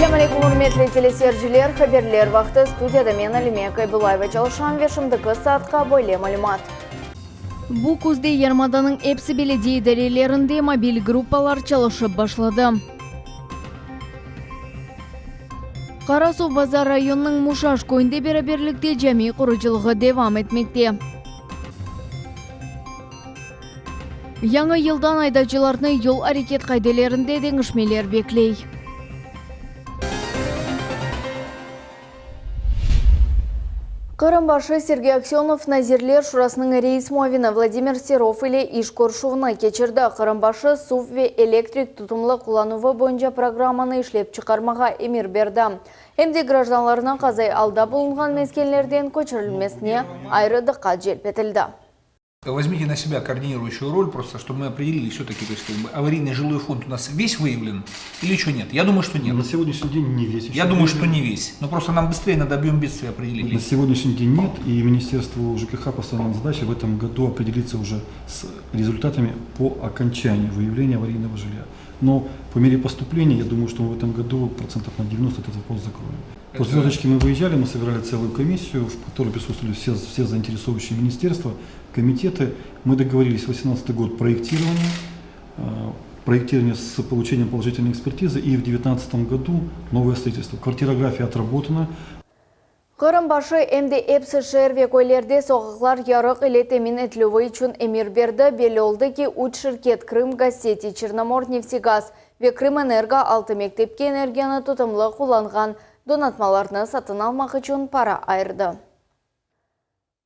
Assalamu alaikum, hurmatli telesiyerjiler, haberler vaqti studiyada men Alimiya Qaybullayeva çalışan ve şimdiki saatga boyli malumat. Bu kuzda Yarmadanın hepsi belediye idarelerinde mobil gruppalar çalışıp başladı. Qarasuv Bazar rayonunun Muşaş koyunda beraberlikte cami kuruculuğu devam etmekte. Yangi yıldan aydacılarını yol hareket kaydelerinde dengişmeler bekley. Qırımbaşı Sergey Aksyonov Nazirler Şurasının reis muavini Vladimir Serov ile iş görüşüni keçirdi. Qırımbaşı suv ve elektrik tutumlu kullanıvı boyunca programını işlep çıkarmağa emir berdi. Hem de grajdanlarına qazay alda bulungan meskenlerden көчірілмесіне ayrı dikkat celp etildi. Возьмите на себя координирующую роль, просто чтобы мы определили все-таки, то есть аварийный жилой фонд у нас весь выявлен или что нет? Я думаю, что нет. На сегодняшний день не весь. Я думаю, что не весь. Но просто нам быстрее надо объем бедствия определить. На сегодняшний день нет, и Министерству ЖКХ поставлена задача в этом году определиться уже с результатами по окончанию выявления аварийного жилья. Но по мере поступления, я думаю, что мы в этом году процентов на 90 этот вопрос закроем. По звездочке мы выезжали, мы собирали целую комиссию, в которой присутствовали все заинтересовывающие министерства, комитеты. Мы договорились 2018 год проектирование с получением положительной экспертизы, и в 2019 году новое строительство. Квартирография отработана. Qırımbaşı emde epsi şehir ve köylerde sokaklar yarık ile temin etilivi için emir berdi. Belli oldu ki 3 şirket Krım Gasseti, Черномор Нефтегаз ve Krım Energo 6 mektepke energiyani tutumlu kullangan donatmalarını satın almak için para ayırdı.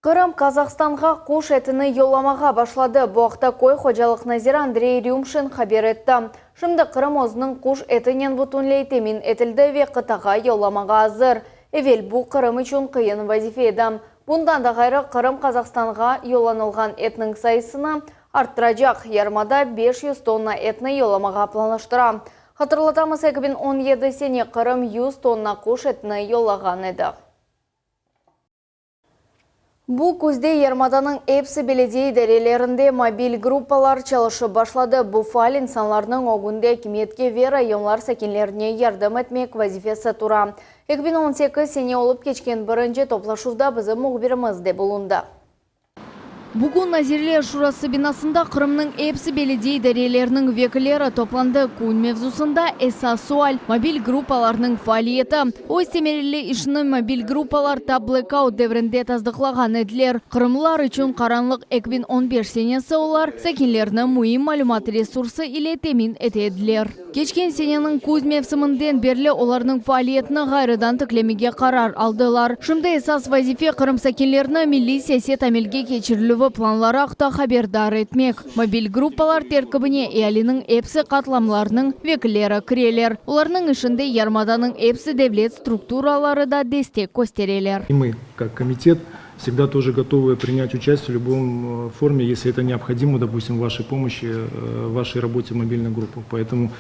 Qırım Kazakhstan'a kuş etini yollamağa başladı. Bu haqda Koy Xo'jalik naziri Andrey Ryumshin haber etdi. Şimdi Qırım o'zining kuş etinin butunlay temin etildi ve qıtaga yollamağa hazır. Evvel bu Qırım için qiyin vazife edi. Bundan da gayrı Qırım Kazakhstan'a yollanılgan etning sayısını arttıracak. Yarmada 500 tonna etni yollamağa planlaştıra. Hatırlatamız 2017 sene Qırım 100 tonna kuş etini yollagan edi. Bu kuzda Yarmadanın hepsi belediye idarelerinde mobil gruppalar çalışıp başladı. Bu faal insanlarının o günde hükümetke ve rayonlar sakinlerine yardım etmek vazifesi tura. 2018 sene olup geçken birinci toplaşuvda bizim muhbirimiz de bulundu. Bugün Nazirler Şurası binasında Kırım'nın hepsi belediye idarelerinin vekilleri toplandı. Kun mevzusunda esas sual mobil gruppalarının faaliyeti. O istemerili işini mobil gruppalar da blackout devrinde tasdiklagan ediler. Kırımlılar için karanlık 2015 senesi olar sakinlerine mühim malumat resursu ile temin etediler. Geçken senenin kuz mevsiminden berli olarının faaliyetini gayrıdan tıklemege karar aldılar. Şimdi esas vazife Kırım sakinlerine milli siyaset amelge geçirilüvi planları haqda haberdar etmek. Mobil gruppalar terkibine ehalinin hepsi katlamlarının vekilleri kireler. Ularının işinde Yarmadanın hepsi devlet strukturaları da destek göstereler. Мы, как комитет, всегда тоже готовы принять участие в любом форме, если это необходимо, допустим, вашей помощи, в вашей работе мобильной группы. Поэтому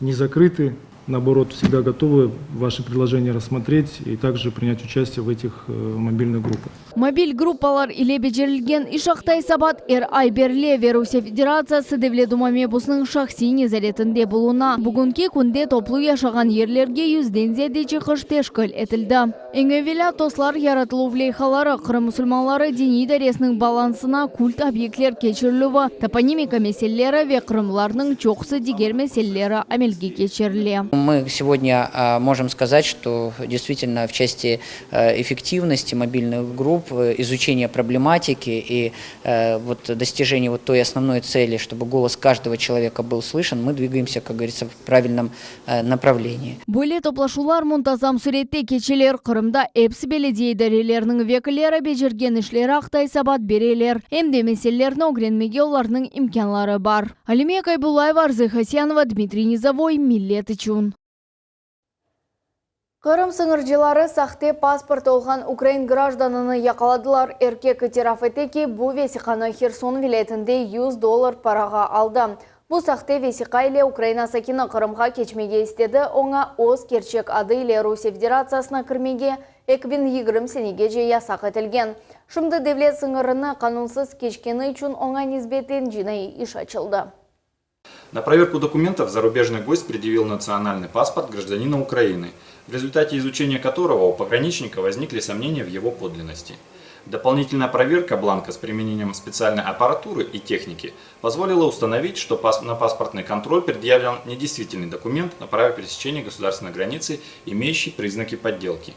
не закрыты, наоборот, всегда готовы ваши предложения рассмотреть и также принять участие в этих мобильных группах. Mobil gruppalar ile becerilgen iş aqtay sabat ay berle ve Rusya Federatsiyası Devlet Duma mebusының şahsi nezaretinde buluna. Bugünkü kunde toplu yaşagan yerlerge 100'den ziyade çıkış teşkil etildi. En evvela toslar yaratılу vleyhaları Kırım musulmanları dini idaresinin balansına kult obyektler keçirilüvi, toponimika meseleleri ve Kırımlarının çoğusu diğer meseleleri amelge geçirildi. Мы сегодня можем сказать, что действительно в части эффективности мобильных групп, изучения проблематики и достижения той основной цели, чтобы голос каждого человека был слышен, мы двигаемся, как говорится, в правильном направлении. Böyle toplaşular muntazam surette keçiler. Kırımda hepsi belediye idarelerinin vekilleri becergen işleri aqtay sabat bereler. Hem de meselelerini öğrenmege onlarının imkanları var. Alimiya Qaybullayeva, Arzi Hasyanova, Dmitriy Nizavoy, Millet için. Qırım sınırcıları sahte pasport olgan Ukrayn grajdanını yakaladılar. Erkek itiraf etti ki bu vesiqani Xerson vilayetinde $100 paraga aldı. Bu sahte vesiqa ile Ukrayna sakini Qırımga keçmege istedi. Ona o'z gerçek adı ile Rusya Federatsiyasına kirmege 2020 senegece yasak etilgen. Şimdi devlet sınırını kanunsuz keçkeni için ona nisbeten jinoiy iş açıldı. На проверку документов зарубежный гость предъявил национальный паспорт гражданина Украины, в результате изучения которого у пограничника возникли сомнения в его подлинности. Дополнительная проверка бланка с применением специальной аппаратуры и техники позволила установить, что на паспортный контроль предъявлен недействительный документ на праве пересечения государственной границы, имеющий признаки подделки.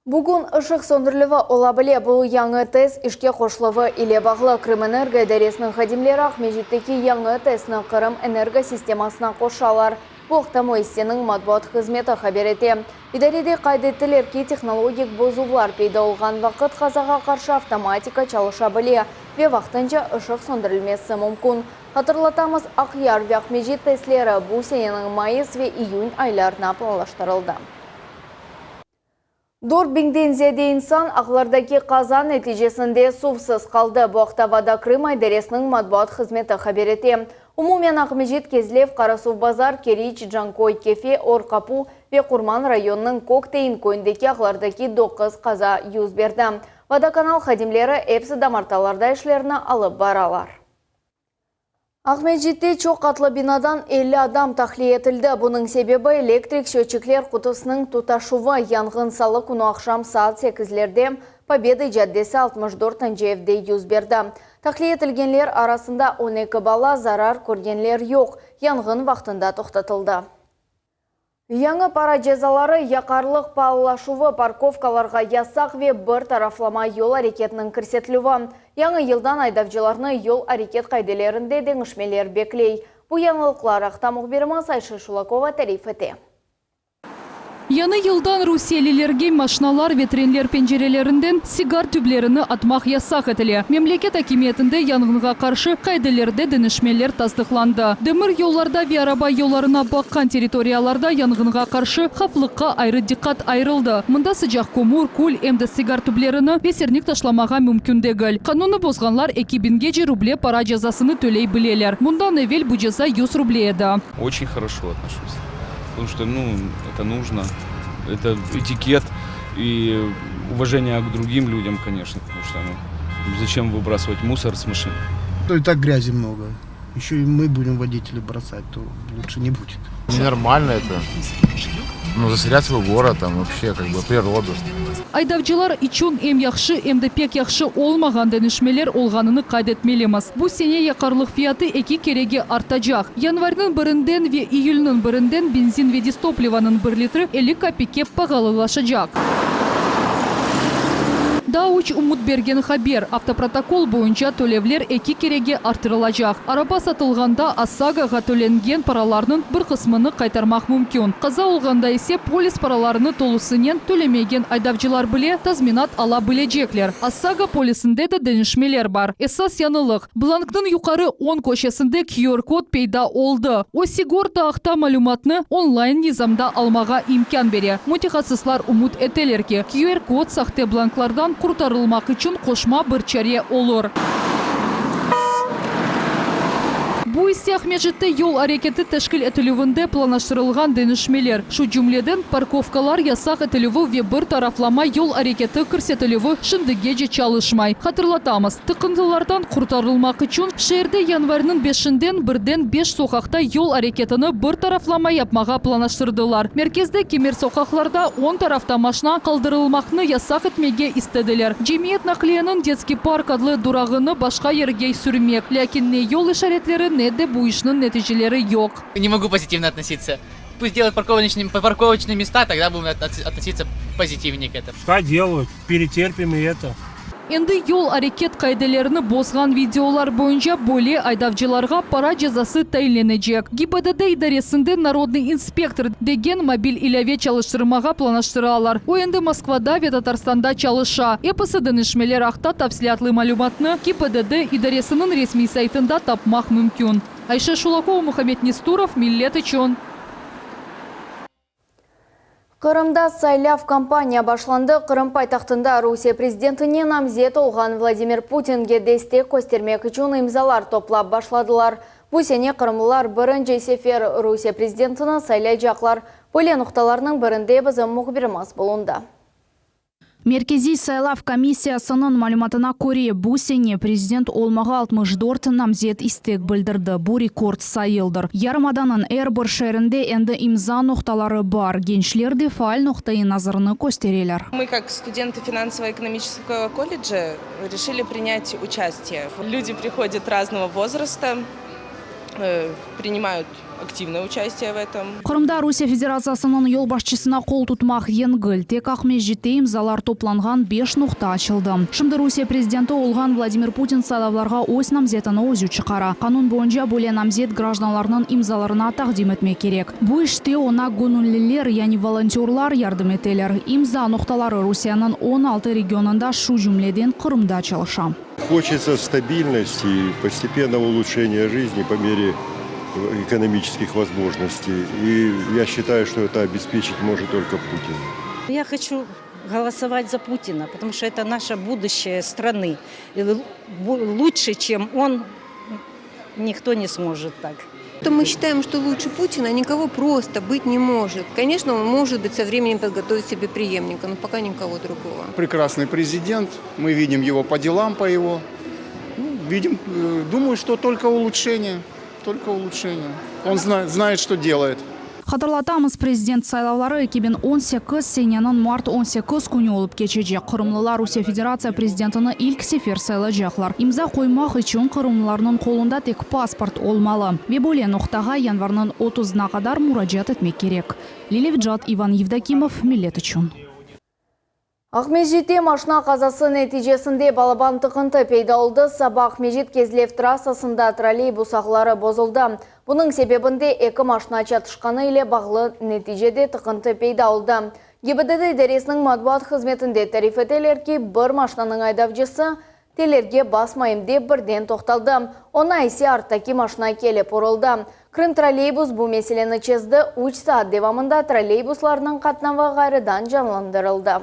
Бүгін ұшық сондырлығы олабыле бұл яңы тест ішке қошлығы иле бағлы Крымэнерго дәресінің қадимлері Ақмежеттекі яңы тестінің Қырым энергосистемасына қошалар. Бұқтамы істенің матбуат қызметі хабер ете. Идареде қайдеттілер ки технологик бозулар пейда олған вақыт қазаға қаршы автоматика чалыша біле ве вақтынша ұшық сондырылмесі мүмкін. Хатырлатамыз Ақяр ве Ақмежет тестлері бұл сененің майыс ве июнь айларына планлаштырылды. Дорбиңден зеде инсан ағылардаки қаза нәтижесінде сувсыз қалды. Бұқтавада Крым айдаресінің матбуат қызметі хабер ете. Умумен Ақмежет Кезлев, Қарасу базар, Керич, Джанкой, Кефе, Орқапу ве Құрман районының Коктейн көндеке ағылардаки 9 қаза юз берді. Водоканал хадимлері әпсі дамарталарда ішлеріні алып баралар. Ақмежетте чоқ атлы бинадан 50 адам тахли етілді. Бұның себебі электрик счетчиклер құтысының тұташуы яңғын салы күні ақшам саат 8-лерде Победы жаддесі 64 жевде юз берді. Тахли етілгенлер арасында 12 бала, зарар көргенлер yok. Яңғын вақтында тоқтатылды. Яңы пара жазалары яқарлық палылашуы парковкаларға ясақ ве бір тарафлама yol әрекетінің кірсетілуі. Яңы елдан айдавчыларны yol әрекет қайделерінде деңішмелер беклей. Бұл яңылықлар ақта мұхбиріміз Айша Шулакова тариф ете. Яны йылдан Руселилерге машиналар ветренлер пенжерелерінден сигар түблеріні атмақ ясақ етілі. Мемлекет акиметінде яңғынға қаршы қайдылерде дінішмелер тастықланды. Дымыр yollarda ve араба yollarına баққан территорияларда яңғынға қаршы қафлыққа айры диққат айрылды. Мұнда sıcak көмір, көл, әмді сигар түблеріні бесерник ташламаға мүмкіндегіл. Қануны бозғанлар 2000 рубле пара жазасыны төлей білелер. Мұндан әвел бұл жаза 100 рубле еді. Очень хорошо отношусь. Потому что, это нужно. Это этикет и уважение к другим людям, конечно. Потому что, зачем выбрасывать мусор с машин? То и так грязи много. Еще и мы будем водители бросать, то лучше не будет. Ненормально это. Заселять свой город, вообще, природу. Айдавчылар ичун эм яхшы, эмді пек яхшы олмаған дәнішмелер олғаныны қайдетмелеміз. Бұл сене яқарлық фияты эки кереге артажақ. Январның бірінден ве июльнің бірінден бензин ве дистопливаның 1 литрі 50 копейке пағалылашыжақ. Дауч умут берген хабер. Автопротокол бойынша төлевлер эки кереге артырылажақ. Араба сатылғанда ОСАГОға төленген параларының бір қысмыны қайтармақ мүмкін. Қаза олғанда есе полис параларыны толысынен төлемеген айдавчылар біле тазминат ала білежеклер. ОСАГО полисінде де дәнішмелер бар. Эсас янылық. Бланктың юқары 10 көшесінде QR-код пейда олды. Осигор тақта малюматны онлайн низамда алмаға имкан бере. Мутихасыслар умут етелерге. QR-код сахте бланклардан құртарылмақ үшін қошма бір чаре олыр. Бұл есе Ақмежетте yol әрекеті тәшкіл етілуінде планаштырылған дәнішмелер. Шу жүмледен парковкалар ясақ етілуі ве бір тарафлама yol әрекеті көрсетілуі шындыге же чалышмай. Хатырлатамыз, тықындылардан құртарылмақ үшін шерде январның 5-ден 1-ден 5 соқақта yol әрекетіні бір тарафлама yapmaға планаштырдылар. Меркезде кемер соқақларда 10 тарафта машина қалдырылмақны ясақ етмеге істеділер. Жемиет нақлиянын детский парк адлы дурағыны башқа ерге сүрмек. Ләкин не yol işaretleri де буйшның нәтижелері yok. Не могу позитивно относиться. Пусть делают парковочные места, тогда будем относиться позитивнее к этому. Пускай делают, перетерпим и это. Енді yol әрекет қайделеріні бозған видеолар бойынша бөле айдавчыларға пара жазасы тәйленежек. ГИБДД идаресінде народный инспектор деген мобиль иләве чалыштырмаға планаштыралар. Ойынды Москвада ве Татарстанда чалыша. Эпысы дәнішмелер ақта тапсилатлы малюматны ГИБДД идаресінің ресми сайтында тапмақ мүмкін. Айша Шулакова, Мухаммед Нестуров, Миллет Ичон. Қырымда сайлав кампания башланды. Қырым пайтақтында Русия президентіне намзет олған Владимир Путинге дестек көстермек үшін имзалар топлап башладылар. Бұл сене қырымлылар бірінші сефер Русия президентіні сайлай жақлар. Бөлен ұқталарының бірінде бізім мұхбиріміз болуында. Меркези сайлав комиссиясының малюматына көре бұл сене президент олмаға 64 намзет истек білдірді. Бұл рекорд сайылдыр. Ярмаданын әрбір шерінде әнді имза ноқталары бар. Геншлерде фаал ноқтайы назарыны көстерелер. Мы, как студенты финансово-экономического колледжа, решили принять участие. Люди приходят разного возраста, принимают активное участие в этом. Қырымда Русия Федерациясының ел башчысына қол тұтмақ енгіл. Тек Ахмежетте имзалар топланған 5 нұқта ашылды. Шымды Русия президенті олған Владимир Путин сайлауларға өз намзетіні өзі чықара. Қанун бойынша бөле намзет гражданларының имзаларына тақдим етме керек. Бұл іште она гонуllilер, яғни волонтерлар ярдым етелер. Имза нұқталары Русияның 16 регионында шу жүмледен Қырымда чалыша. Хочется стабильности и постепенного улучшения жизни по мере экономических возможностей. И я считаю, что это обеспечить может только Путин. Я хочу голосовать за Путина, потому что это наше будущее страны. И лучше, чем он, никто не сможет так. Мы считаем, что лучше Путина никого просто быть не может. Конечно, он может быть со временем подготовить себе преемника, но пока никого другого. Прекрасный президент, мы видим его по делам, по его. Видим, думаю, что только улучшение. Только улучшение. Он знает, что делает. Хатырлатамыз, президент сайлаулары 2018 сененің март 18 күні олып кечеже. Қырымлылар Русия Федерация президентіні ilk сефер сайлы жақлар. Имза қоймақ үшін қырымлыларының қолында тек паспорт олмалы. Беболе ноқтаға январның 30-на қадар мұраджат етмек керек. Лилевджат Иван Евдокимов, Милет үшін. Ахмежетте машина қазасы нәтижесінде балабан тықынты пейда olды. Сабақ Ахмежет Кезлев трассасында троллейбус ағылары бозылды. Бұның себебінде екі машина чатышқаны ile бағлы нәтижеде тықынты пейда olды. ГИБДД дәресінің матбуат қызметінде тариф етелер ки бір машинаның айдавчысы телерге басмайым деп бірден тоқталды. Она есе арттаки машина келіп орылды. Крым троллейбус бұл меселені чезді. 3 саат девамында троллейбусларының қатнавы ғайрыдан жанландырылды.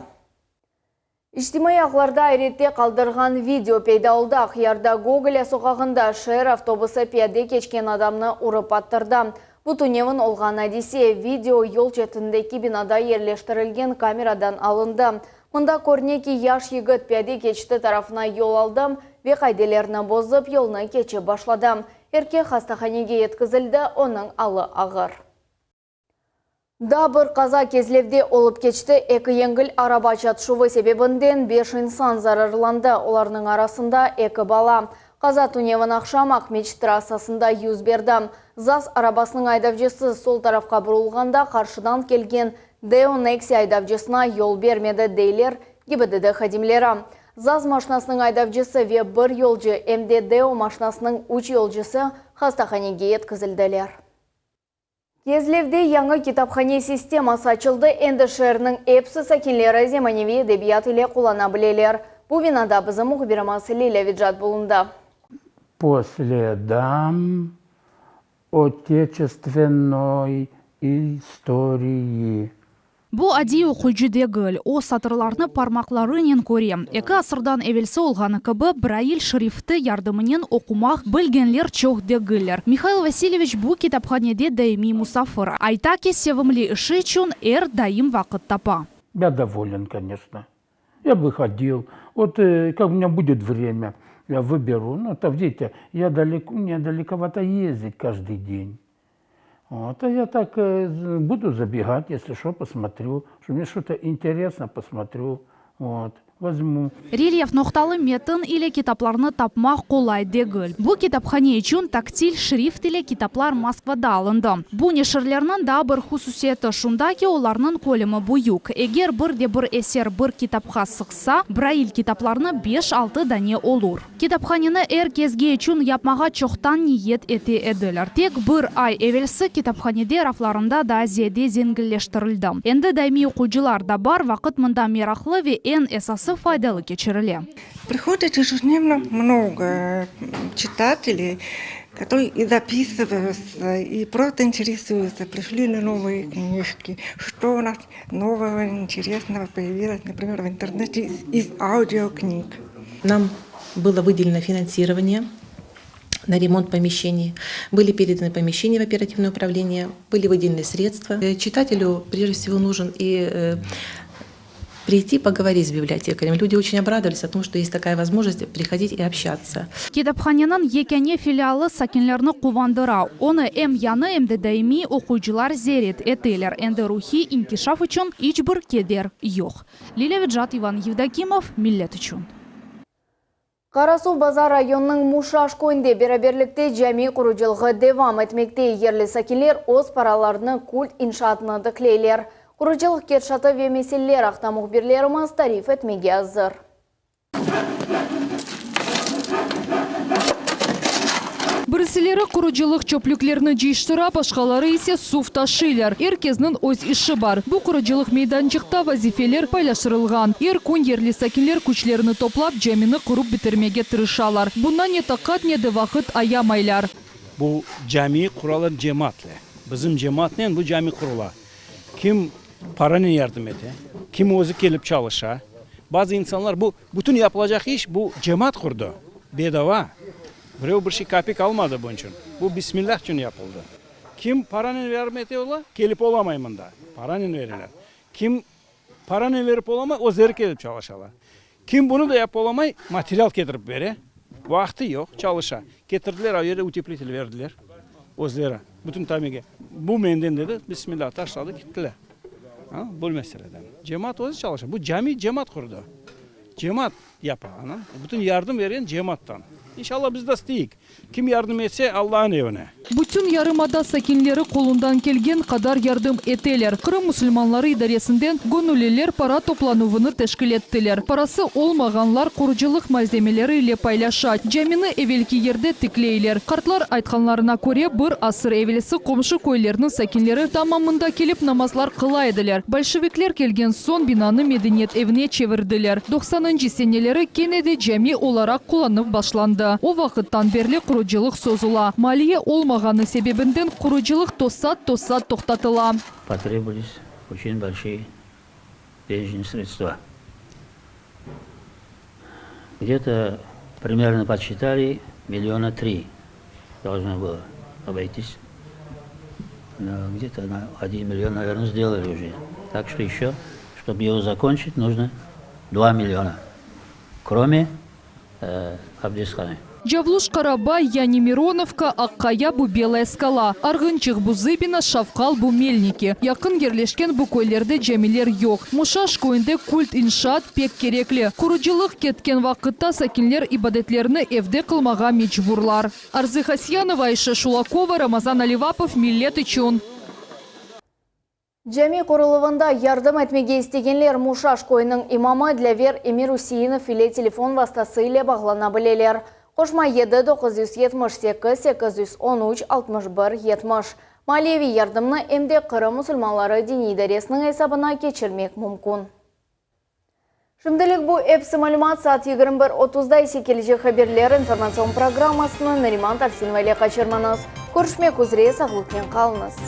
Иштимай ағларда айретте қалдырған видео пейда olды. Ақиярда Гоголя соқағында шер автобусы пияде кечкен адамны ұрып аттырды. Бұл түневін олған әдесе видео ел жетіндегі бинада ерлештірілген камерадан алынды. Мұнда көрнеки яш егіт пияде кечті тарафына ел алдым ве қайделеріні бозып елны кечі башлады. Ерке хастаханеге еткізілді, оның алы ағыр. Да бір қаза Кезлевде олып кечті. Екі еңгіл араба чатшуы себебінден 5 инсан зарарланды. Оларның арасында 2 бала. Қаза түневін ақшам Ахмеч трассасында юз берді. ЗАЗ арабасының айдавжысы сол тарафқа бұрылғанда қаршыдан келген Део Некси айдавжысына yol бермеді дейлер ГИБДД хадимлері. ЗАЗ машинасының айдавжысы ве бір yolcu әмде Део машинасының 3 yolcuсы хастаханеге еткізілділер. Кезлевде яңы китапхане системасы açıldı. Енді шерінің эпсі сәкенлері земаневи эдебият ile қолана білелер. Бұл бинада бізім мұхбирамасы Лилевджат болында. По следам отечественной истории. Бұл әдей оқуйжы дегіл, о сатырларны пармақларынен көрем. Екі асырдан әвелсі олғаны кібі Брайль шрифті ярдымынен оқумақ білгенлер чоқ дегілер. Михаил Васильевич бұл китапханеде даими мусафыр. Айта ке севімлі іші үшін даим вақыт тапа. Я доволен, конечно. Я бы ходил. Вот как у меня будет время, я выберу. Ну, то, видите, мне далековато ездить каждый день. Вот, а я так буду забегать, если что, посмотрю. Что мне что-то интересно, посмотрю. Вот. Возьму. Рельеф ноқталы метін или китапларны тапмақ қолай дегіл. Бұл китапхане үшін тактиль шрифт или китаплар Москвада алынды. Бұл нешірлерінің да бір хусусеті шунда ки оларның колемі бұйук. Егер бір эсер бір китапқа сықса, Брайль китапларны 5-6 дане олур. Китапханені кезге үшін япмаға чоқтан ниет ете еділер. Тек бір ай әвелсі китапханеде рафларында да зеде зенгілештірілді. Енді дайми оқуcılar да бар, вақыт мұнда мерақлы ве ен эсасы файдалы кечірілі. Приходит ежедневно много читателей, которые и записываются, и просто интересуются, пришли на новые книжки, что у нас нового интересного появилось, например, в интернете из аудиокниг. Нам было выделено финансирование на ремонт помещений, были переданы помещения в оперативное управление, были выделены средства. Читателю прежде всего нужен и прийти поговорить с библиотекарем. Люди очень обрадовались о том, что есть такая возможность приходить и общаться. Китапханянын екене филиалы сакинлерни кубандыра. Оны эм яны эмде даими окуучулар зерет этелер. Энде рухи инкишаф үчүн ичбир кедер yok. Лилия Виджат, Иван Евдокимов, Миллет үчүн. Карасу базар районының Мушаш көйінде бераберлікте жәми құручылығы девам етмекте. Ерлі сакинлер оз параларыны культ иншаатыны діклейлер. Құручылық кетшаты ве меселлер ақта мұхбирлеріміз тариф етмеге азыр. Бірісілері құручылық чөпліклеріні жиштыра, башқалары есе суф ташилер. Еркезнің өз іші бар. Бұл құручылық мейданчықта вазифелер пайлашырылған. Күн ерлі сакинлер күчлеріні топлап, жәміні құрып бітірмеге тырышалар. Бұнан не тақат, не де вақыт аямайлар. Бұл жәми құралар жематлы. Bizim cemaatle bu cami kurula. Kim paranın yardım ede, kim özü gelip çalışa. Bazı insanlar bu bütün yapılacak iş bu cemaat kurdu. Bedava. Buraya bir şey kapik almadı bunun için. Bu Bismillah için yapıldı. Kim paranın vermedi ola, gelip olamayın da. Paranın verirler. Kim paranın verip olamay, o zeri gelip çalışalar. Kim bunu da yap olamay, materyal getirip vere. Vakti yok, çalışa. Getirdiler, o yere uteplitel verdiler. O zeri. Bütün tabii bu menden dedi, Bismillah taşladı, gittiler. Ha, bu meseleden. Cemaat özü çalışır. Bu cami cemaat kurdu. Cemaat yapar. Bütün yardım veren cemaattan. İnşallah biz de isteyik. Kim yardım etse Allah'ın evine. Bütün yarımada sakinleri kolundan kelgen kadar yardım eteler. Kırım Müslümanları idaresinden gönüllüler para toplanuvunu teşkil ettiler. Parası olmaganlar kuruculuk malzemeleriyle paylaşat. Camini evvelki yerde tikleyler. Kartlar aytkanlarına göre bir asır evvelisi komşu köylerinin sakinleri tamamında kelip namazlar kılaydılar. Bolşevikler kelgen son binanı medeniyet evine çevirdiler. 90. seneleri Kennedy cami olarak kullanıp başlandı. O vakıttan beri kuruculuk sozula. Maliye olmaganı sebebinden kuruculuk tosat toxtatıla. Потребовались очень большие денежные средства. Где-то примерно подсчитали 3 миллиона должно было обойтись. Но где-то на 1 миллион, наверное, сделали уже. Так что еще, чтобы его закончить, нужно 2 миллиона. Кроме Абдисханы. Джавлуш Карабай, Яни Мироновка, Аккая бу Белая скала. Аргынчық бу Зыбина, Шавкал бу Мельники. Якын ерлешкен бу көйлерде жәмилер yok. Мушаш көйінде культ иншаат пек кереклі. Kuruculuk кеткен вақытта сакинлер ибадетлеріні evde қылмаға мечбурлар. Арзы Хасьянова, Айша Шулакова, Рамазан Аливапов, Миллет үчүн. Жәми құрылывында ярдым етмеге істегенлер Мушаш көйінің имамы Длявер Эмир Усейінов ile телефон вастасы ile бағлана білелер. Қошма 7-978-813-61-70. Малеви ярдымны әмде Қырым мұсылманлары дини идаресінің есабына кечірмек мүмкін. Шымдылық бұл әпсі малюмат саат 21:30-да секелжі хаберлер информацион программасының Нариман Тарсинова ile қачырманыз. Көршмек үзіре сағылықпен қалыңыз.